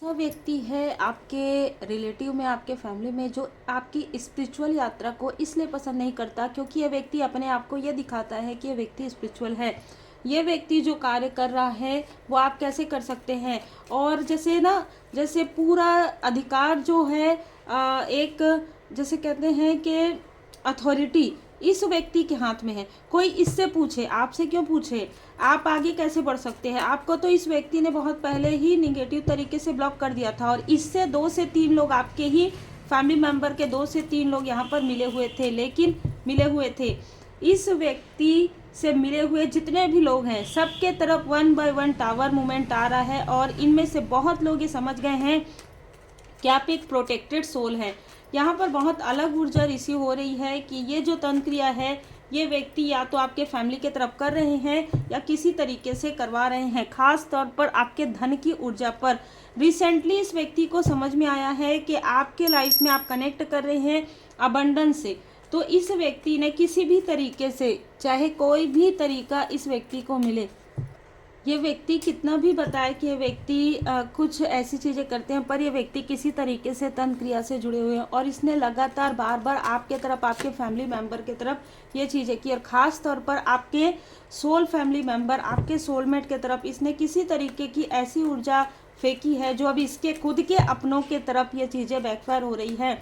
वो व्यक्ति है आपके रिलेटिव में, आपके फैमिली में, जो आपकी स्पिरिचुअल यात्रा को इसलिए पसंद नहीं करता क्योंकि ये व्यक्ति अपने आप को ये दिखाता है कि ये व्यक्ति स्पिरिचुअल है। ये व्यक्ति जो कार्य कर रहा है वो आप कैसे कर सकते हैं। और जैसे पूरा अधिकार जो है एक जैसे कहते हैं कि अथॉरिटी इस व्यक्ति के हाथ में है। कोई इससे पूछे, आपसे क्यों पूछे, आप आगे कैसे बढ़ सकते हैं। आपको तो इस व्यक्ति ने बहुत पहले ही निगेटिव तरीके से ब्लॉक कर दिया था और इससे 2 से 3 लोग, आपके ही फैमिली मेंबर के 2 से 3 लोग यहाँ पर मिले हुए थे। इस व्यक्ति से मिले हुए जितने भी लोग हैं सबके तरफ 1 बाय 1 टावर मूवमेंट आ रहा है और इनमें से बहुत लोग ये समझ गए हैं कि आप एक प्रोटेक्टेड सोल हैं। यहाँ पर बहुत अलग ऊर्जा रिसीव हो रही है कि ये जो तंत्र क्रिया है ये व्यक्ति या तो आपके फैमिली के तरफ कर रहे हैं या किसी तरीके से करवा रहे हैं, खास तौर पर आपके धन की ऊर्जा पर। रिसेंटली इस व्यक्ति को समझ में आया है कि आपके लाइफ में आप कनेक्ट कर रहे हैं अबंडेंस से। तो इस व्यक्ति ने किसी भी तरीके से, चाहे कोई भी तरीका इस व्यक्ति को मिले, ये व्यक्ति कितना भी बताए कि ये व्यक्ति कुछ ऐसी चीज़ें करते हैं, पर ये व्यक्ति किसी तरीके से तंत्र क्रिया से जुड़े हुए हैं और इसने लगातार बार बार आपके तरफ, आपके फैमिली मेंबर के तरफ ये चीज़ें की। और ख़ास तौर पर आपके सोल फैमिली मेंबर, आपके सोलमेट के तरफ इसने किसी तरीके की ऐसी ऊर्जा फेंकी है जो अब इसके खुद के अपनों के तरफ ये चीज़ें बैकफायर हो रही है।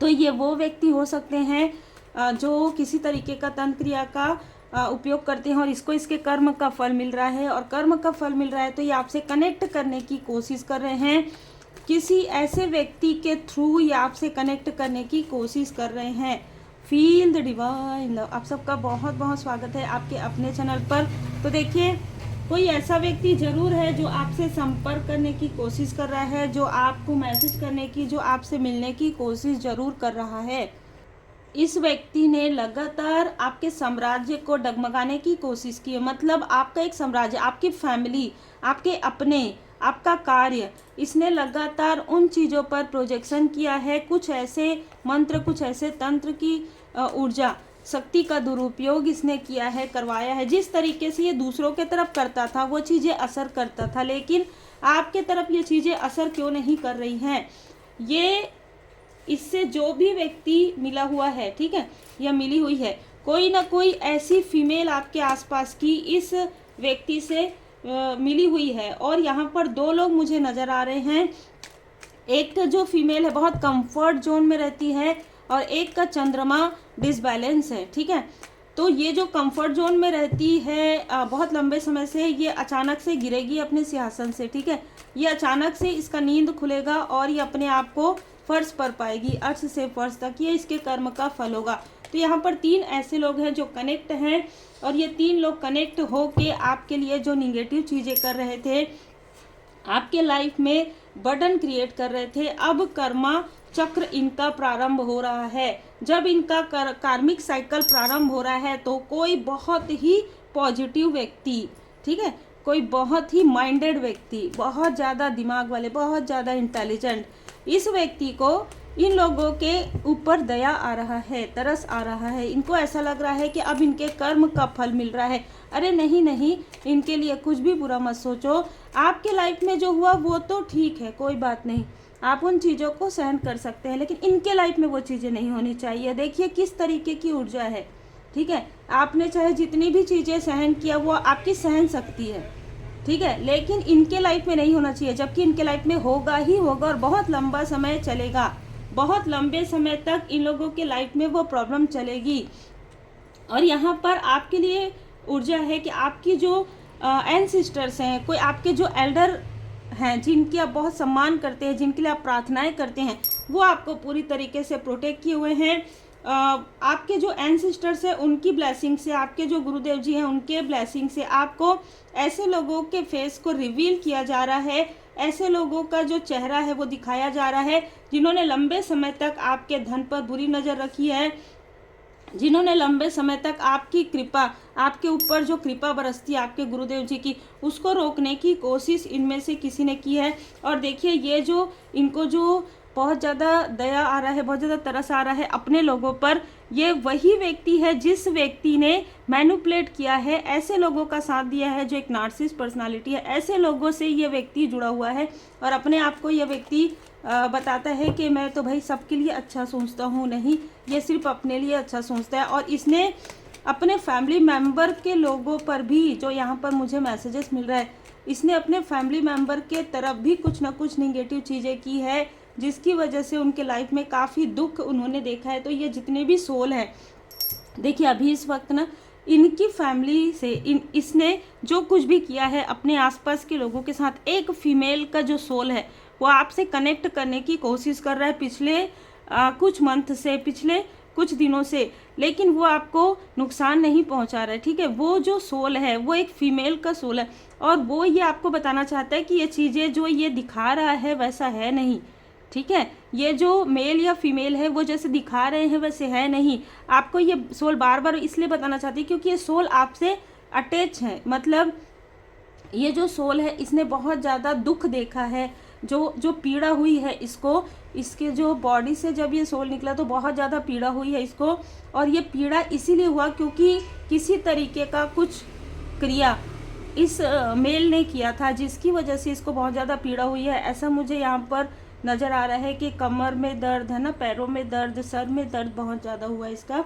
तो ये वो व्यक्ति हो सकते हैं जो किसी तरीके का तंत्र क्रिया का उपयोग करते हैं और इसको इसके कर्म का फल मिल रहा है। और कर्म का फल मिल रहा है तो ये आपसे कनेक्ट करने की कोशिश कर रहे हैं, किसी ऐसे व्यक्ति के थ्रू ये आपसे कनेक्ट करने की कोशिश कर रहे हैं। Feel the divine love. आप सबका बहुत बहुत स्वागत है आपके अपने चैनल पर। तो देखिए, कोई ऐसा व्यक्ति जरूर है जो आपसे संपर्क करने की कोशिश कर रहा है, जो आपको मैसेज करने की, जो आपसे मिलने की कोशिश जरूर कर रहा है। इस व्यक्ति ने लगातार आपके साम्राज्य को डगमगाने की कोशिश की है। मतलब आपका एक साम्राज्य, आपकी फैमिली, आपके अपने, आपका कार्य, इसने लगातार उन चीज़ों पर प्रोजेक्शन किया है। कुछ ऐसे मंत्र, कुछ ऐसे तंत्र की ऊर्जा शक्ति का दुरुपयोग इसने किया है, करवाया है। जिस तरीके से ये दूसरों के तरफ करता था वो चीज़ें असर करता था, लेकिन आपके तरफ ये चीज़ें असर क्यों नहीं कर रही हैं। ये इससे जो भी व्यक्ति मिला हुआ है, ठीक है, या मिली हुई है, कोई ना कोई ऐसी फीमेल आपके आसपास की इस व्यक्ति से मिली हुई है। और यहाँ पर 2 लोग मुझे नज़र आ रहे हैं। एक जो फीमेल है बहुत कंफर्ट जोन में रहती है और एक का चंद्रमा डिसबैलेंस है, ठीक है। तो ये जो कंफर्ट जोन में रहती है बहुत लंबे समय से, ये अचानक से गिरेगी अपने सिंहासन से, ठीक है। ये अचानक से इसका नींद खुलेगा और ये अपने आप को फर्श पर पाएगी, अर्श से फर्श तक, ये इसके कर्म का फल होगा। तो यहाँ पर 3 ऐसे लोग हैं जो कनेक्ट हैं और ये 3 लोग कनेक्ट हो के आपके लिए जो निगेटिव चीज़ें कर रहे थे, आपके लाइफ में बर्डन क्रिएट कर रहे थे, अब कर्मा चक्र इनका प्रारंभ हो रहा है। जब इनका कार्मिक साइकिल प्रारंभ हो रहा है तो कोई बहुत ही पॉजिटिव व्यक्ति, ठीक है, कोई बहुत ही माइंडेड व्यक्ति, बहुत ज़्यादा दिमाग वाले, बहुत ज़्यादा इंटेलिजेंट, इस व्यक्ति को इन लोगों के ऊपर दया आ रहा है, तरस आ रहा है। इनको ऐसा लग रहा है कि अब इनके कर्म का फल मिल रहा है। अरे नहीं नहीं, इनके लिए कुछ भी बुरा मत सोचो। आपके लाइफ में जो हुआ वो तो ठीक है, कोई बात नहीं, आप उन चीज़ों को सहन कर सकते हैं, लेकिन इनके लाइफ में वो चीज़ें नहीं होनी चाहिए। देखिए किस तरीके की ऊर्जा है, ठीक है। आपने चाहे जितनी भी चीज़ें सहन किया वो आपकी सहन सकती है, ठीक है, लेकिन इनके लाइफ में नहीं होना चाहिए, जबकि इनके लाइफ में होगा ही होगा और बहुत लंबा समय चलेगा। बहुत लंबे समय तक इन लोगों के लाइफ में वो प्रॉब्लम चलेगी। और यहाँ पर आपके लिए ऊर्जा है कि आपकी जो एंसेस्टर्स हैं, कोई आपके जो एल्डर हैं जिनकी आप बहुत सम्मान करते हैं, जिनके लिए आप प्रार्थनाएं करते हैं, वो आपको पूरी तरीके से प्रोटेक्ट किए हुए हैं। आपके जो एंसेस्टर्स हैं उनकी ब्लेसिंग से, आपके जो गुरुदेव जी हैं उनके ब्लेसिंग से आपको ऐसे लोगों के फेस को रिवील किया जा रहा है, ऐसे लोगों का जो चेहरा है वो दिखाया जा रहा है जिन्होंने लंबे समय तक आपके धन पर बुरी नज़र रखी है, जिन्होंने लंबे समय तक आपकी कृपा, आपके ऊपर जो कृपा बरसती है आपके गुरुदेव जी की, उसको रोकने की कोशिश इनमें से किसी ने की है। और देखिए ये जो इनको जो बहुत ज़्यादा दया आ रहा है, बहुत ज़्यादा तरस आ रहा है अपने लोगों पर, ये वही व्यक्ति है जिस व्यक्ति ने मैनिपुलेट किया है, ऐसे लोगों का साथ दिया है जो एक नार्सिसिस्ट पर्सनालिटी है, ऐसे लोगों से ये व्यक्ति जुड़ा हुआ है और अपने आप को ये व्यक्ति बताता है कि मैं तो भाई सबके लिए अच्छा सोचता हूँ। नहीं, ये सिर्फ अपने लिए अच्छा सोचता है। और इसने अपने फैमिली मेम्बर के लोगों पर भी, जो यहाँ पर मुझे मैसेजेस मिल रहा है, इसने अपने फैमिली मेम्बर के तरफ भी कुछ ना कुछ निगेटिव चीज़ें की है, जिसकी वजह से उनके लाइफ में काफ़ी दुख उन्होंने देखा है। तो ये जितने भी सोल हैं, देखिए अभी इस वक्त ना इनकी फैमिली से इसने जो कुछ भी किया है अपने आसपास के लोगों के साथ, एक फीमेल का जो सोल है वो आपसे कनेक्ट करने की कोशिश कर रहा है पिछले कुछ मंथ से, पिछले कुछ दिनों से, लेकिन वो आपको नुकसान नहीं पहुंचा रहा है। ठीक है, वो जो सोल है वो एक फीमेल का सोल है और वो ये आपको बताना चाहता है कि ये चीज़ें जो ये दिखा रहा है वैसा है नहीं। ठीक है, ये जो मेल या फीमेल है वो जैसे दिखा रहे हैं वैसे है नहीं। आपको ये सोल बार बार इसलिए बताना चाहती है क्योंकि ये सोल आपसे अटैच है। मतलब ये जो सोल है इसने बहुत ज़्यादा दुख देखा है, जो पीड़ा हुई है इसको, इसके जो बॉडी से जब ये सोल निकला तो बहुत ज़्यादा पीड़ा हुई है इसको। और ये पीड़ा इसीलिए हुआ क्योंकि किसी तरीके का कुछ क्रिया इस मेल ने किया था जिसकी वजह से इसको बहुत ज़्यादा पीड़ा हुई है। ऐसा मुझे यहाँ पर नज़र आ रहा है कि कमर में दर्द है ना, पैरों में दर्द, सर में दर्द बहुत ज़्यादा हुआ है इसका।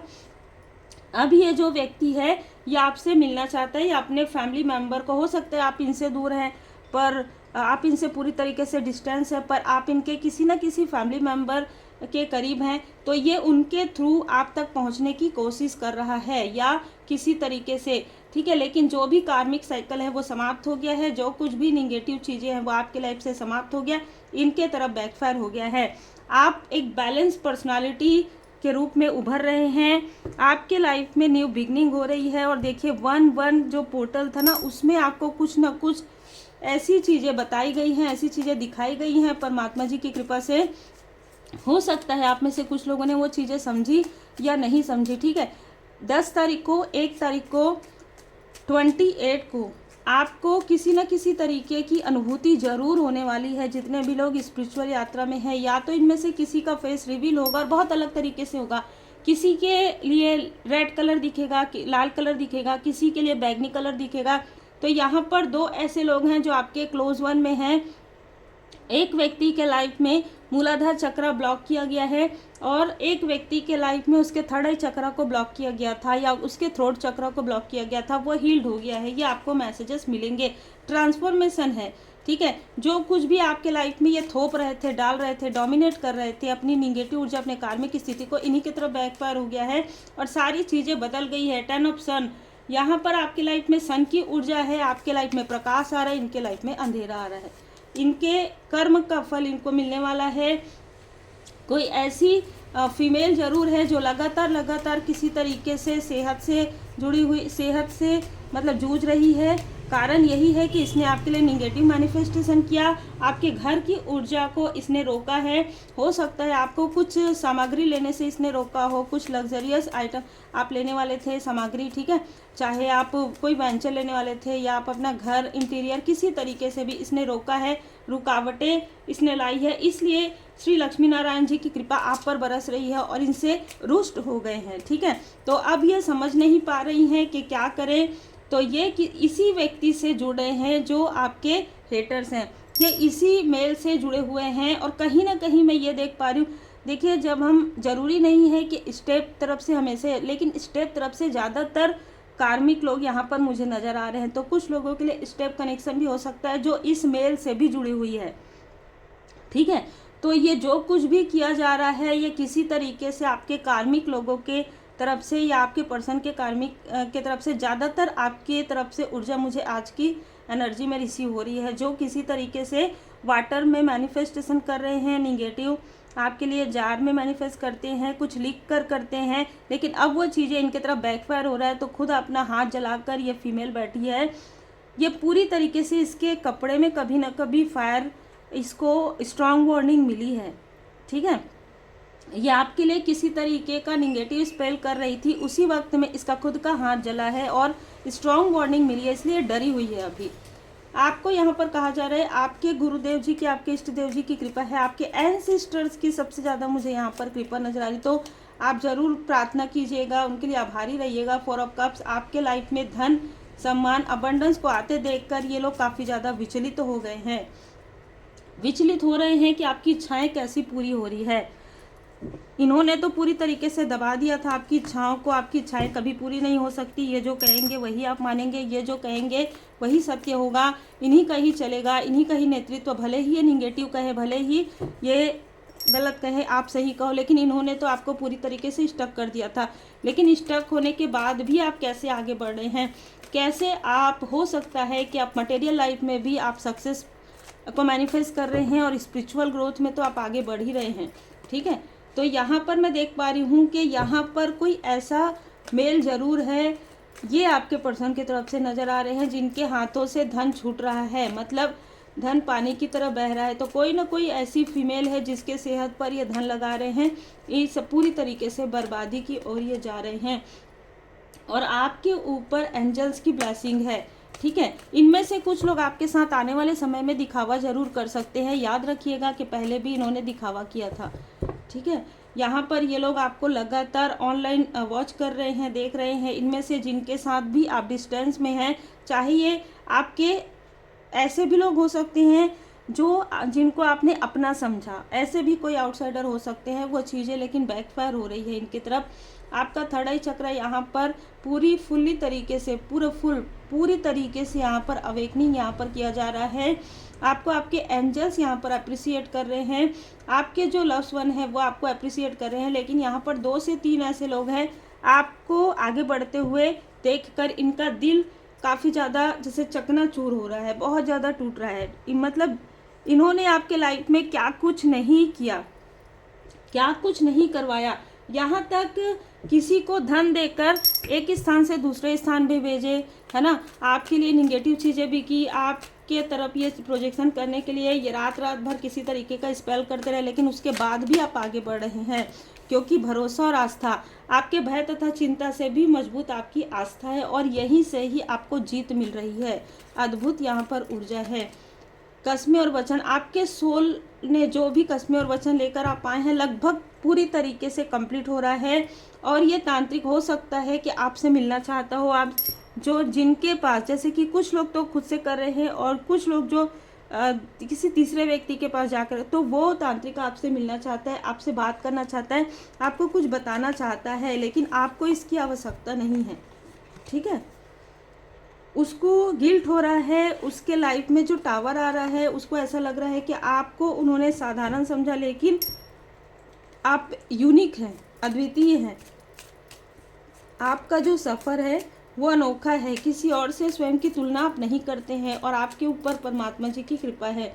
अब ये जो व्यक्ति है ये आपसे मिलना चाहता है या अपने फैमिली मेम्बर को, हो सकता है आप इनसे दूर हैं पर आप इनसे पूरी तरीके से डिस्टेंस है, पर आप इनके किसी ना किसी फैमिली मेम्बर के करीब हैं, तो ये उनके थ्रू आप तक पहुंचने की कोशिश कर रहा है या किसी तरीके से। ठीक है, लेकिन जो भी कार्मिक साइकिल है वो समाप्त हो गया है, जो कुछ भी निगेटिव चीज़ें हैं वो आपके लाइफ से समाप्त हो गया, इनके तरफ बैकफायर हो गया है। आप एक बैलेंस पर्सनालिटी के रूप में उभर रहे हैं, आपके लाइफ में न्यू बिगनिंग हो रही है। और देखिए 1-1 जो पोर्टल था ना उसमें आपको कुछ ना कुछ ऐसी चीज़ें बताई गई हैं, ऐसी चीज़ें दिखाई गई हैं परमात्मा जी की कृपा से। हो सकता है आप में से कुछ लोगों ने वो चीज़ें समझी या नहीं समझी। ठीक है, 10 तारीख को, 1 तारीख को, 28 को आपको किसी न किसी तरीके की अनुभूति जरूर होने वाली है। जितने भी लोग स्पिरिचुअल यात्रा में हैं, या तो इनमें से किसी का फेस रिवील होगा और बहुत अलग तरीके से होगा। किसी के लिए रेड कलर दिखेगा, लाल कलर दिखेगा, किसी के लिए बैगनी कलर दिखेगा। तो यहाँ पर 2 ऐसे लोग हैं जो आपके क्लोज वन में हैं। एक व्यक्ति के लाइफ में मूलाधार चक्र ब्लॉक किया गया है और एक व्यक्ति के लाइफ में उसके थर्ड आई चक्र को ब्लॉक किया गया था या उसके थ्रोट चक्र को ब्लॉक किया गया था, वो हील्ड हो गया है। ये आपको मैसेजेस मिलेंगे, ट्रांसफॉर्मेशन है। ठीक है, जो कुछ भी आपके लाइफ में ये थोप रहे थे, डाल रहे थे, डोमिनेट कर रहे थे अपनी निगेटिव ऊर्जा, अपने कार्मिक स्थिति को, इन्हीं की तरफ बैकफायर हो गया है और सारी चीज़ें बदल गई है। 10 ऑफ सन, यहाँ पर आपकी लाइफ में सन की ऊर्जा है, आपके लाइफ में प्रकाश आ रहा है, इनके लाइफ में अंधेरा आ रहा है। इनके कर्म का फल इनको मिलने वाला है। कोई ऐसी फीमेल जरूर है जो लगातार किसी तरीके से सेहत से जुड़ी हुई, सेहत से मतलब जूझ रही है। कारण यही है कि इसने आपके लिए निगेटिव मैनिफेस्टेशन किया, आपके घर की ऊर्जा को इसने रोका है। हो सकता है आपको कुछ सामग्री लेने से इसने रोका हो, कुछ लग्जरियस आइटम आप लेने वाले थे, सामग्री। ठीक है, चाहे आप कोई वेंचर लेने वाले थे या आप अपना घर इंटीरियर, किसी तरीके से भी इसने रोका है, रुकावटें इसने लाई है। इसलिए श्री लक्ष्मी नारायण जी की कृपा आप पर बरस रही है और इनसे रुष्ट हो गए हैं। ठीक है, तो अब ये समझ नहीं पा रही हैं कि क्या करें। तो ये कि इसी व्यक्ति से जुड़े हैं जो आपके हेटर्स हैं, ये इसी मेल से जुड़े हुए हैं। और कहीं ना कहीं मैं ये देख पा रही हूँ, देखिए जब हम, जरूरी नहीं है कि स्टेप तरफ से हमेशा, लेकिन स्टेप तरफ से ज़्यादातर कार्मिक लोग यहाँ पर मुझे नज़र आ रहे हैं। तो कुछ लोगों के लिए स्टेप कनेक्शन भी हो सकता है जो इस मेल से भी जुड़ी हुई है। ठीक है, तो ये जो कुछ भी किया जा रहा है ये किसी तरीके से आपके कार्मिक लोगों के तरफ से या आपके पर्सन के कार्मिक के तरफ से, ज़्यादातर आपके तरफ से ऊर्जा मुझे आज की एनर्जी में रिसीव हो रही है, जो किसी तरीके से वाटर में मैनिफेस्टेशन कर रहे हैं, निगेटिव आपके लिए जार में मैनिफेस्ट करते हैं, कुछ लिख कर करते हैं, लेकिन अब वो चीज़ें इनके तरफ बैकफायर हो रहा है। तो खुद अपना हाथ जलाकर ये फीमेल बैठी है, ये पूरी तरीके से इसके कपड़े में कभी ना कभी फायर, इसको स्ट्रॉन्ग वार्निंग मिली है। ठीक है, ये आपके लिए किसी तरीके का निगेटिव स्पेल कर रही थी, उसी वक्त में इसका खुद का हाथ जला है और स्ट्रॉन्ग वार्निंग मिली है, इसलिए डरी हुई है। अभी आपको यहाँ पर कहा जा रहा है आपके गुरुदेव जी की, आपके इष्ट देव जी की कृपा है, आपके एंसेस्टर्स की सबसे ज़्यादा मुझे यहाँ पर कृपा नजर आ रही। तो आप ज़रूर प्रार्थना कीजिएगा, उनके लिए आभारी रहिएगा। 4 ऑफ कप्स आपके लाइफ में धन, सम्मान, अबंडेंस को आते देखकर ये लोग काफ़ी ज़्यादा विचलित हो गए हैं, विचलित हो रहे हैं कि आपकी इच्छाएं कैसी पूरी हो रही है। इन्होंने तो पूरी तरीके से दबा दिया था आपकी इच्छाओं को, आपकी इच्छाएं कभी पूरी नहीं हो सकती, ये जो कहेंगे वही आप मानेंगे, ये जो कहेंगे वही सत्य होगा, इन्हीं का ही चलेगा, इन्हीं का ही नेतृत्व, भले ही ये निगेटिव कहे, भले ही ये गलत कहे, आप सही कहो, लेकिन इन्होंने तो आपको पूरी तरीके से स्टक कर दिया था। लेकिन स्टक होने के बाद भी आप कैसे आगे बढ़ रहे हैं, कैसे आप, हो सकता है कि आप मटेरियल लाइफ में भी आप सक्सेस को मैनिफेस्ट कर रहे हैं और स्पिरिचुअल ग्रोथ में तो आप आगे बढ़ ही रहे हैं। ठीक है, तो यहाँ पर मैं देख पा रही हूँ कि यहाँ पर कोई ऐसा मेल ज़रूर है, ये आपके पर्सन की तरफ से नज़र आ रहे हैं जिनके हाथों से धन छूट रहा है, मतलब धन पानी की तरह बह रहा है। तो कोई ना कोई ऐसी फीमेल है जिसके सेहत पर ये धन लगा रहे हैं, ये सब पूरी तरीके से बर्बादी की ओर ये जा रहे हैं और आपके ऊपर एंजल्स की ब्लेसिंग है। ठीक है, इनमें से कुछ लोग आपके साथ आने वाले समय में दिखावा ज़रूर कर सकते हैं, याद रखिएगा कि पहले भी इन्होंने दिखावा किया था। ठीक है, यहाँ पर ये लोग आपको लगातार ऑनलाइन वॉच कर रहे हैं, देख रहे हैं। इनमें से जिनके साथ भी आप डिस्टेंस में हैं, चाहे ये आपके ऐसे भी लोग हो सकते हैं जो जिनको आपने अपना समझा, ऐसे भी कोई आउटसाइडर हो सकते हैं वो चीज़ें, लेकिन बैकफायर हो रही है इनकी तरफ। आपका थर्ड आई चक्र यहाँ पर फुल्ली तरीके से पूरी तरीके से यहाँ पर अवेकनिंग यहाँ पर किया जा रहा है। आपको आपके एंजल्स यहाँ पर अप्रिसिएट कर रहे हैं, आपके जो लव्स वन है वो आपको अप्रिसिएट कर रहे हैं। लेकिन यहाँ पर 2 से 3 ऐसे लोग हैं आपको आगे बढ़ते हुए देखकर इनका दिल काफ़ी ज़्यादा जैसे चकनाचूर हो रहा है, बहुत ज़्यादा टूट रहा है। मतलब इन्होंने आपके लाइफ में क्या कुछ नहीं किया, क्या कुछ नहीं करवाया, यहाँ तक किसी को धन देकर एक स्थान से दूसरे स्थान पे भेजे, है ना, आपके लिए निगेटिव चीज़ें भी की, आपके तरफ ये प्रोजेक्शन करने के लिए ये रात भर किसी तरीके का स्पेल करते रहे, लेकिन उसके बाद भी आप आगे बढ़ रहे हैं क्योंकि भरोसा और आस्था, आपके भय तथा चिंता से भी मजबूत आपकी आस्था है और यहीं से ही आपको जीत मिल रही है। अद्भुत यहाँ पर ऊर्जा है। कस्में और वचन, आपके सोल ने जो भी कस्में और वचन लेकर आप आए हैं लगभग पूरी तरीके से कंप्लीट हो रहा है और ये तांत्रिक हो सकता है कि आपसे मिलना चाहता हो, आप जो जिनके पास, जैसे कि कुछ लोग तो खुद से कर रहे हैं और कुछ लोग जो किसी तीसरे व्यक्ति के पास जाकर, तो वो तांत्रिक आपसे मिलना चाहता है, आपसे बात करना चाहता है, आपको कुछ बताना चाहता है, लेकिन आपको इसकी आवश्यकता नहीं है। ठीक है, उसको गिल्ट हो रहा है, उसके लाइफ में जो टावर आ रहा है उसको ऐसा लग रहा है कि आपको उन्होंने साधारण समझा, लेकिन आप यूनिक हैं, अद्वितीय हैं। आपका जो सफ़र है वो अनोखा है, किसी और से स्वयं की तुलना आप नहीं करते हैं और आपके ऊपर परमात्मा जी की कृपा है,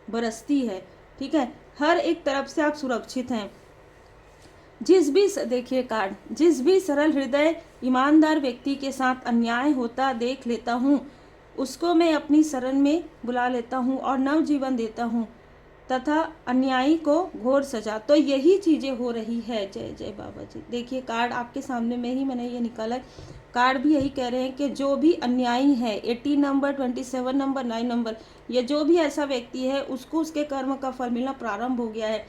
बरसती है। ठीक है, हर एक तरफ से आप सुरक्षित हैं। देखिए कार्ड, जिस भी सरल हृदय ईमानदार व्यक्ति के साथ अन्याय होता देख लेता हूँ उसको मैं अपनी शरण में बुला लेता हूँ और नव जीवन देता हूँ तथा अन्यायी को घोर सजा। तो यही चीज़ें हो रही है। जय जय बाबा जी। देखिए कार्ड आपके सामने में ही मैंने ये निकाला, कार्ड भी यही कह रहे हैं कि जो भी अन्यायी है, 18 नंबर, 27 नंबर, 9 नंबर, ये जो भी ऐसा व्यक्ति है उसको उसके कर्म का फल मिलना प्रारंभ हो गया है।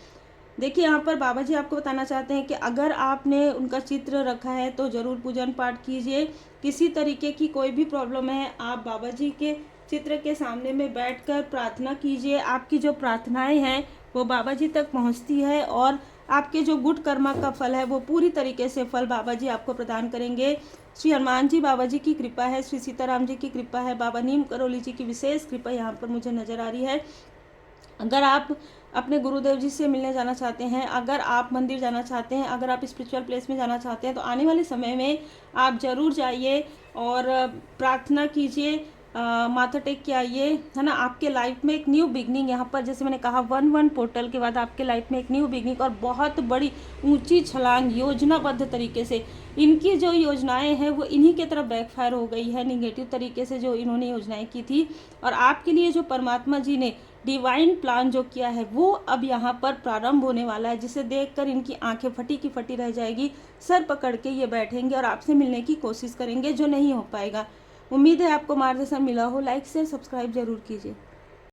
देखिए यहाँ पर बाबा जी आपको बताना चाहते हैं कि अगर आपने उनका चित्र रखा है तो ज़रूर पूजन पाठ कीजिए। किसी तरीके की कोई भी प्रॉब्लम है, आप बाबा जी के चित्र के सामने में बैठकर प्रार्थना कीजिए। आपकी जो प्रार्थनाएं हैं वो बाबा जी तक पहुंचती है और आपके जो गुड कर्मा का फल है वो पूरी तरीके से फल बाबा जी आपको प्रदान करेंगे। श्री हनुमान जी बाबा जी की कृपा है, श्री सीताराम जी की कृपा है, बाबा नीम करोली जी की विशेष कृपा यहाँ पर मुझे नज़र आ रही है। अगर आप अपने गुरुदेव जी से मिलने जाना चाहते हैं, अगर आप मंदिर जाना चाहते हैं, अगर आप स्पिरिचुअल प्लेस में जाना चाहते हैं तो आने वाले समय में आप ज़रूर जाइए और प्रार्थना कीजिए, माथा टेक के आइए, है ना। आपके लाइफ में एक न्यू बिगनिंग, यहाँ पर जैसे मैंने कहा 1-1 पोर्टल के बाद आपके लाइफ में एक न्यू बिगनिंग और बहुत बड़ी ऊंची छलांग योजनाबद्ध तरीके से। इनकी जो योजनाएं हैं वो इन्हीं के तरफ बैकफायर हो गई है, निगेटिव तरीके से जो इन्होंने योजनाएं की थी। और आपके लिए जो परमात्मा जी ने डिवाइन प्लान जो किया है वो अब यहाँ पर प्रारंभ होने वाला है, जिसे देखकर इनकी आंखें फटी की फटी रह जाएगी। सर पकड़ के ये बैठेंगे और आपसे मिलने की कोशिश करेंगे, जो नहीं हो पाएगा। उम्मीद है आपको मार्गदर्शन मिला हो। लाइक शेयर सब्सक्राइब जरूर कीजिए।